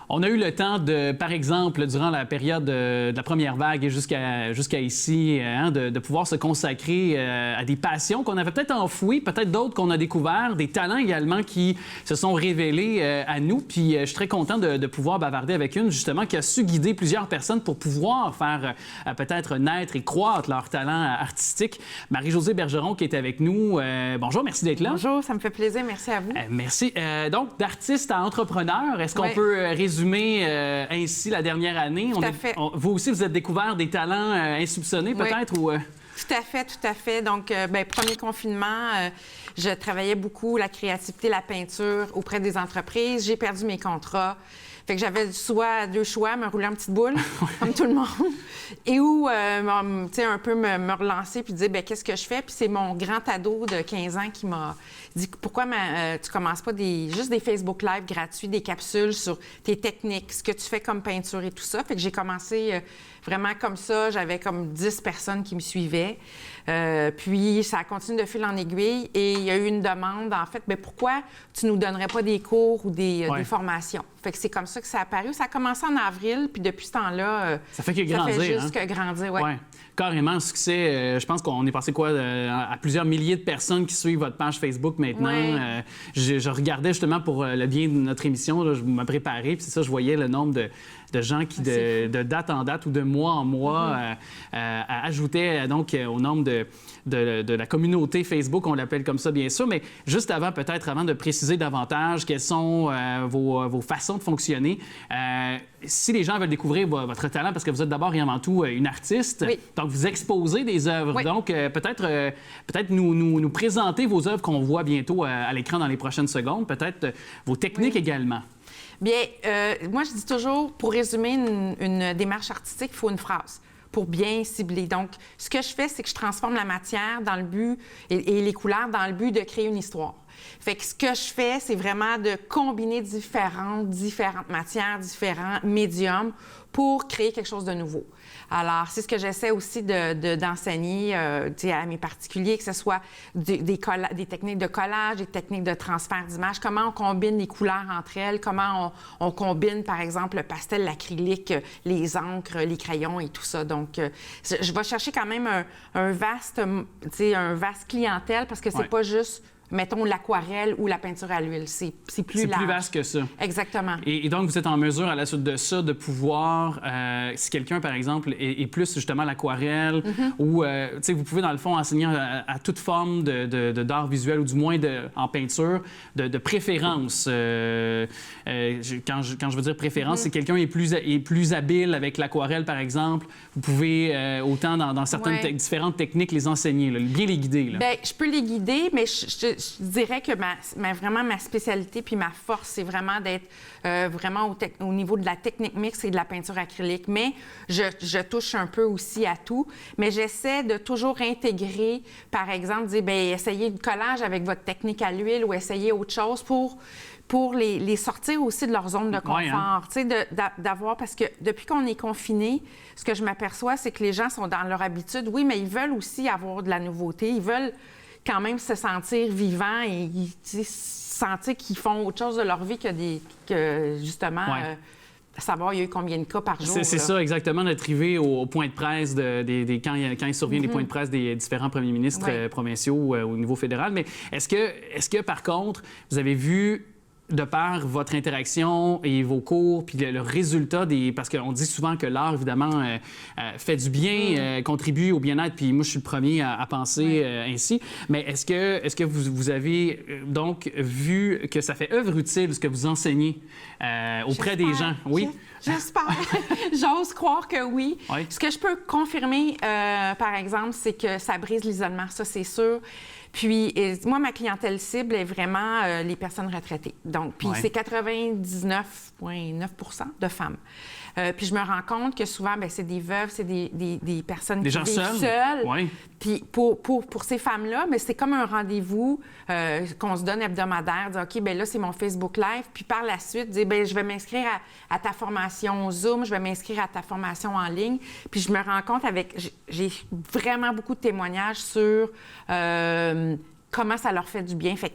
On a eu le temps de, par exemple, durant la période de la première vague et jusqu'à ici, de pouvoir se consacrer à des passions qu'on avait peut-être enfouies, peut-être d'autres qu'on a découvertes, des talents également qui se sont révélés à nous. Puis je suis très content de pouvoir bavarder avec une, justement, qui a su guider plusieurs personnes pour pouvoir faire peut-être naître et croître leur talent artistique. Marie-Josée Bergeron qui est avec nous. Bonjour, merci d'être là. Bonjour, ça me fait plaisir. Merci à vous. Merci. Donc, d'artiste à entrepreneur, est-ce qu'on peut résumer ainsi la dernière année? Tout à fait. Vous aussi, vous êtes découvert des talents insoupçonnés, peut-être? Ou, Tout à fait, tout à fait. Donc, premier confinement, je travaillais beaucoup la créativité, la peinture auprès des entreprises. J'ai perdu mes contrats. Fait que j'avais deux choix, me rouler en petite boule, comme tout le monde, et ou, tu sais, un peu me relancer puis dire, bien, qu'est-ce que je fais? Puis c'est mon grand ado de 15 ans qui m'a dit, pourquoi tu commences pas juste des Facebook Live gratuits, des capsules sur tes techniques, ce que tu fais comme peinture et tout ça. Fait que j'ai commencé vraiment comme ça. J'avais comme 10 personnes qui me suivaient. Puis ça a continué de fil en aiguille et il y a eu une demande, en fait, bien, pourquoi tu nous donnerais pas des cours ou des formations? Fait que c'est comme ça que ça a apparu. Ça a commencé en avril, puis depuis ce temps-là, ça fait grandir, ça fait juste que grandir, ouais. Carrément, un succès. Je pense qu'on est passé à plusieurs milliers de personnes qui suivent votre page Facebook maintenant. Ouais. Je regardais justement pour le bien de notre émission, là, je me préparais, puis c'est ça, je voyais le nombre de gens qui, de date en date ou de mois en mois, ajoutaient donc au nombre de la communauté Facebook, on l'appelle comme ça, bien sûr. Mais juste avant de préciser davantage quelles sont vos façons de fonctionner, si les gens veulent découvrir votre talent, parce que vous êtes d'abord et avant tout une artiste, donc vous exposez des œuvres. Oui. Donc, peut-être nous présenter vos œuvres qu'on voit bientôt à l'écran dans les prochaines secondes, peut-être vos techniques également. Bien, moi, je dis toujours, pour résumer une démarche artistique, il faut une phrase pour bien cibler. Donc, ce que je fais, c'est que je transforme la matière dans le but et les couleurs dans le but de créer une histoire. Fait que ce que je fais, c'est vraiment de combiner différentes matières, différents médiums pour créer quelque chose de nouveau. Alors, c'est ce que j'essaie aussi d'enseigner à mes particuliers, que ce soit des techniques de collage, des techniques de transfert d'image, comment on combine les couleurs entre elles, comment on combine, par exemple, le pastel, l'acrylique, les encres, les crayons et tout ça. Donc, je vais chercher quand même un vaste clientèle parce que c'est pas juste mettons l'aquarelle ou la peinture à l'huile. C'est plus large. C'est plus vaste que ça. Exactement. Et donc, vous êtes en mesure, à la suite de ça, de pouvoir, si quelqu'un, par exemple, est plus justement l'aquarelle, ou, tu sais, vous pouvez, dans le fond, enseigner à toute forme d'art visuel, ou du moins en peinture, de préférence. Quand je veux dire préférence, c'est que quelqu'un est plus habile avec l'aquarelle, par exemple. Vous pouvez, autant dans certaines différentes techniques, les enseigner, là, bien les guider. Là. Bien, je peux les guider, mais je dirais que vraiment ma spécialité puis ma force, c'est vraiment d'être vraiment au niveau de la technique mixte et de la peinture acrylique. Mais je touche un peu aussi à tout. Mais j'essaie de toujours intégrer, par exemple, dire, bien, essayez le collage avec votre technique à l'huile ou essayez autre chose pour les sortir aussi de leur zone de confort. Tu sais, d'avoir... Parce que depuis qu'on est confiné, ce que je m'aperçois, c'est que les gens sont dans leur habitude. Oui, mais ils veulent aussi avoir de la nouveauté. Ils veulent quand même se sentir vivants et sentir qu'ils font autre chose de leur vie que justement... savoir il y a eu combien de cas par jour. C'est ça, exactement, d'être arrivé au point de presse quand il survient des points de presse des différents premiers ministres provinciaux au niveau fédéral. Mais est-ce que, par contre, vous avez vu, de par votre interaction et vos cours, puis le résultat parce qu'on dit souvent que l'art, évidemment, fait du bien, contribue au bien-être, puis moi, je suis le premier à penser ainsi. Mais est-ce que vous avez donc vu que ça fait œuvre utile, ce que vous enseignez auprès des gens? Oui. J'espère. J'ose croire que oui. Ce que je peux confirmer, par exemple, c'est que ça brise l'isolement, ça, c'est sûr. Puis, moi, ma clientèle cible est vraiment les personnes retraitées. Donc, puis c'est 99,9 % de femmes. Puis je me rends compte que souvent, bien, c'est des veuves, c'est des personnes qui vivent seules. Puis pour ces femmes-là, mais c'est comme un rendez-vous qu'on se donne hebdomadaire, dire OK, bien là, c'est mon Facebook Live. Puis par la suite, dire bien, je vais m'inscrire à ta formation Zoom, je vais m'inscrire à ta formation en ligne. Puis je me rends compte j'ai vraiment beaucoup de témoignages sur comment ça leur fait du bien. Fait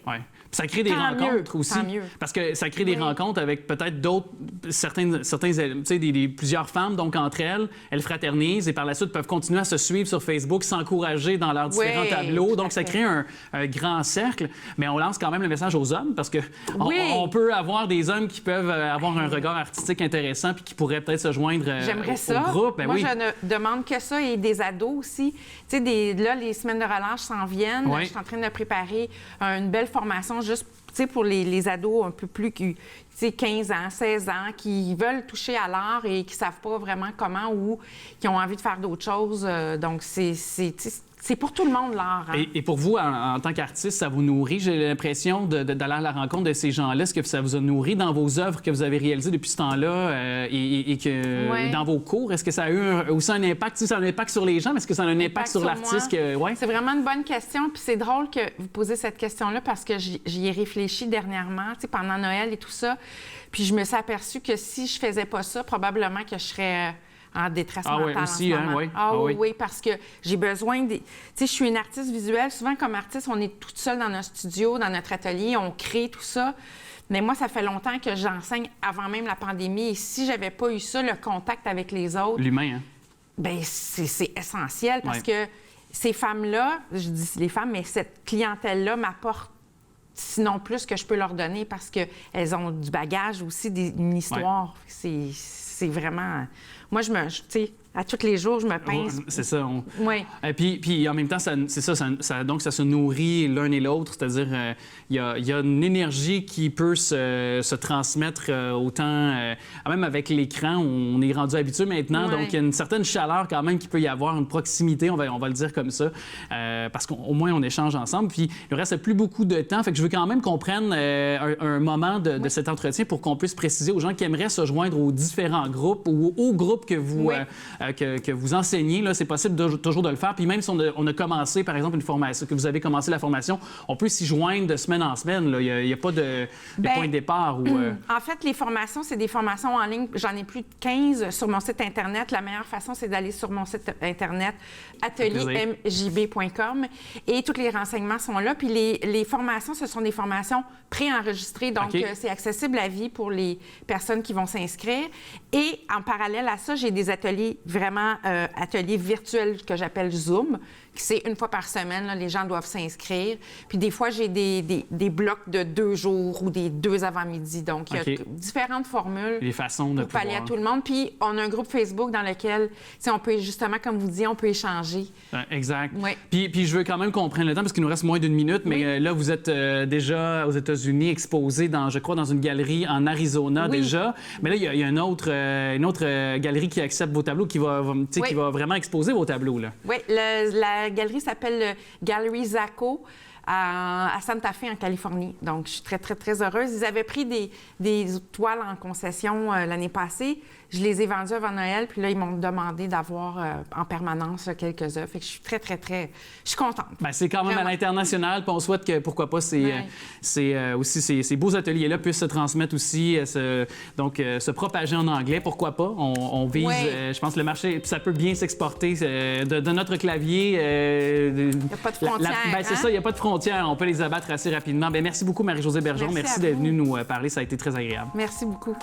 Puis ça crée des rencontres aussi. Tant mieux. Parce que ça crée des rencontres avec peut-être d'autres, certains, tu sais, plusieurs femmes, donc entre elles fraternisent et par la suite peuvent continuer à se suivre sur Facebook, s'encourager dans leurs différents tableaux. Donc ça crée un grand cercle. Mais on lance quand même le message aux hommes parce que on peut avoir des hommes qui peuvent avoir un regard artistique intéressant puis qui pourraient peut-être se joindre au groupe. Moi, je ne demande que ça et des ados aussi. Tu sais, là, les semaines de relâche s'en viennent. Je suis en train de préparer une belle formation juste pour les ados un peu plus 15 ans, 16 ans, qui veulent toucher à l'art et qui ne savent pas vraiment comment ou qui ont envie de faire d'autres choses. Donc, c'est pour tout le monde, l'art. Hein? Et pour vous, en tant qu'artiste, ça vous nourrit? J'ai l'impression d'aller à la rencontre de ces gens-là. Est-ce que ça vous a nourri dans vos œuvres que vous avez réalisées depuis ce temps-là et que dans vos cours? Est-ce que ça a eu aussi un impact? Ça a un impact sur les gens, mais est-ce que ça a un impact sur l'artiste? C'est vraiment une bonne question. Puis c'est drôle que vous posiez cette question-là parce que j'y ai réfléchi dernièrement, pendant Noël et tout ça. Puis je me suis aperçue que si je faisais pas ça, probablement que je serais... en détresse mentale aussi, en ce moment. Oui, parce que j'ai besoin de... Tu sais, je suis une artiste visuelle. Souvent, comme artiste, on est toute seule dans notre studio, dans notre atelier, on crée tout ça. Mais moi, ça fait longtemps que j'enseigne avant même la pandémie. Et si j'avais pas eu ça, le contact avec les autres... L'humain, hein? Bien, c'est essentiel parce que ces femmes-là, je dis les femmes, mais cette clientèle-là m'apporte sinon plus que je peux leur donner parce qu'elles ont du bagage aussi, une histoire. C'est vraiment... Moi, tu sais, à tous les jours, je me pince. C'est ça. Oui. Puis en même temps, c'est ça, donc ça se nourrit l'un et l'autre, c'est-à-dire il y a une énergie qui peut se transmettre autant, même avec l'écran, on est rendu habitué maintenant, donc il y a une certaine chaleur quand même qui peut y avoir, une proximité, on va le dire comme ça, parce qu'au moins on échange ensemble. Puis il ne reste plus beaucoup de temps, fait que je veux quand même qu'on prenne un moment de cet entretien pour qu'on puisse préciser aux gens qui aimeraient se joindre aux différents groupes ou aux groupes que vous... que vous enseignez, là, c'est possible toujours de le faire. Puis même si on a commencé, par exemple, une formation, que vous avez commencé la formation, on peut s'y joindre de semaine en semaine. Il n'y a pas de point de départ. En fait, les formations, c'est des formations en ligne. J'en ai plus de 15 sur mon site Internet. La meilleure façon, c'est d'aller sur mon site Internet, ateliermjb.com. Et tous les renseignements sont là. Puis les formations, ce sont des formations préenregistrées. Donc, c'est accessible à vie pour les personnes qui vont s'inscrire. Et en parallèle à ça, j'ai des ateliers vraiment ateliers virtuels que j'appelle Zoom, qui c'est une fois par semaine, là, les gens doivent s'inscrire. Puis des fois, j'ai des blocs de 2 jours ou des 2 avant-midi. Donc, il y a différentes formules les façons de pour pallier à tout le monde. Puis on a un groupe Facebook dans lequel, on peut justement, comme vous disiez, on peut échanger. Exact. Puis je veux quand même qu'on prenne le temps, parce qu'il nous reste moins d'1 minute, mais là, vous êtes déjà aux États-Unis, exposé, je crois, dans une galerie en Arizona déjà. Mais là, il y a une autre galerie qui accepte vos tableaux, qui va vraiment exposer vos tableaux. Là. Oui, la galerie s'appelle Gallery Zaco à Santa Fe, en Californie. Donc, je suis très, très, très heureuse. Ils avaient pris des toiles en concession l'année passée. Je les ai vendues avant Noël, puis là, ils m'ont demandé d'avoir en permanence quelques œuvres. Fait que je suis très, très, très... Je suis contente. Bien, c'est quand même vraiment à l'international, puis on souhaite que, pourquoi pas, aussi ces beaux ateliers-là puissent se transmettre aussi, se propager en anglais, pourquoi pas. On vise, je pense, le marché, puis ça peut bien s'exporter de notre clavier. Il n'y a pas de frontières. C'est ça, il n'y a pas de frontières. On peut les abattre assez rapidement. Bien, merci beaucoup, Marie-Josée Bergeron. Merci d'être venue nous parler. Ça a été très agréable. Merci beaucoup.